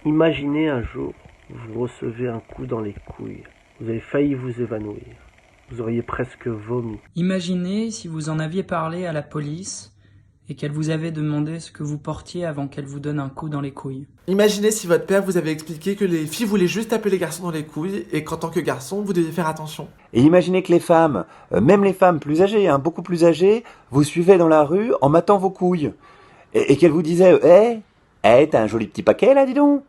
Imaginez un jour, vous recevez un coup dans les couilles. Vous avez failli vous évanouir. Vous auriez presque vomi. Imaginez si vous en aviez parlé à la police et qu'elle vous avait demandé ce que vous portiez avant qu'elle vous donne un coup dans les couilles. Imaginez si votre père vous avait expliqué que les filles voulaient juste taper les garçons dans les couilles et qu'en tant que garçon, vous deviez faire attention. Et imaginez que les femmes, même les femmes plus âgées, beaucoup plus âgées, vous suivaient dans la rue en matant vos couilles. Et qu'elles vous disaient t'as un joli petit paquet là, dis donc.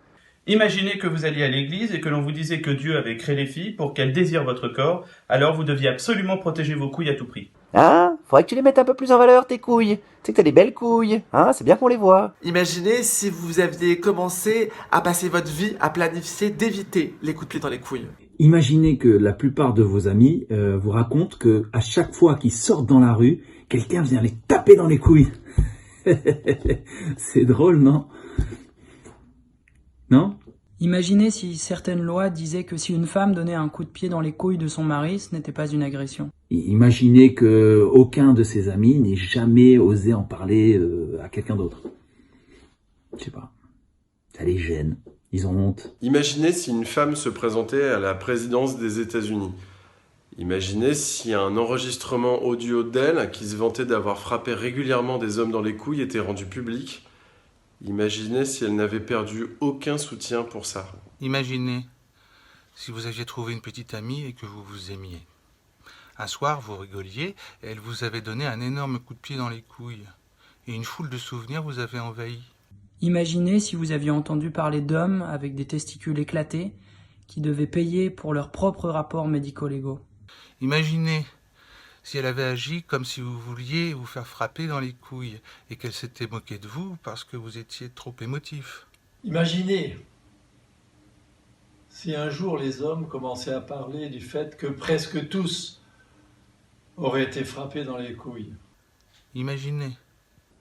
Imaginez que vous alliez à l'église et que l'on vous disait que Dieu avait créé les filles pour qu'elles désirent votre corps, alors vous deviez absolument protéger vos couilles à tout prix. Faudrait que tu les mettes un peu plus en valeur, tes couilles. Tu sais que t'as des belles couilles, c'est bien qu'on les voit. Imaginez si vous aviez commencé à passer votre vie à planifier d'éviter les coups de pied dans les couilles. Imaginez que la plupart de vos amis vous racontent que à chaque fois qu'ils sortent dans la rue, quelqu'un vient les taper dans les couilles. C'est drôle, non? Non? Imaginez si certaines lois disaient que si une femme donnait un coup de pied dans les couilles de son mari, ce n'était pas une agression. Imaginez que aucun de ses amis n'ait jamais osé en parler à quelqu'un d'autre. Je sais pas. Ça les gêne. Ils ont honte. Imaginez si une femme se présentait à la présidence des États-Unis. Imaginez si un enregistrement audio d'elle, qui se vantait d'avoir frappé régulièrement des hommes dans les couilles, était rendu public. Imaginez si elle n'avait perdu aucun soutien pour ça. Imaginez si vous aviez trouvé une petite amie et que vous vous aimiez. Un soir, vous rigoliez et elle vous avait donné un énorme coup de pied dans les couilles. Et une foule de souvenirs vous avait envahi. Imaginez si vous aviez entendu parler d'hommes avec des testicules éclatés qui devaient payer pour leurs propres rapports médico-légaux. Imaginez si elle avait agi comme si vous vouliez vous faire frapper dans les couilles et qu'elle s'était moquée de vous parce que vous étiez trop émotif. Imaginez si un jour les hommes commençaient à parler du fait que presque tous auraient été frappés dans les couilles. Imaginez.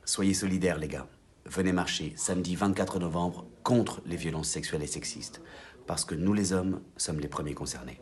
Soyez solidaires, les gars. Venez marcher samedi 24 novembre contre les violences sexuelles et sexistes. Parce que nous, les hommes, sommes les premiers concernés.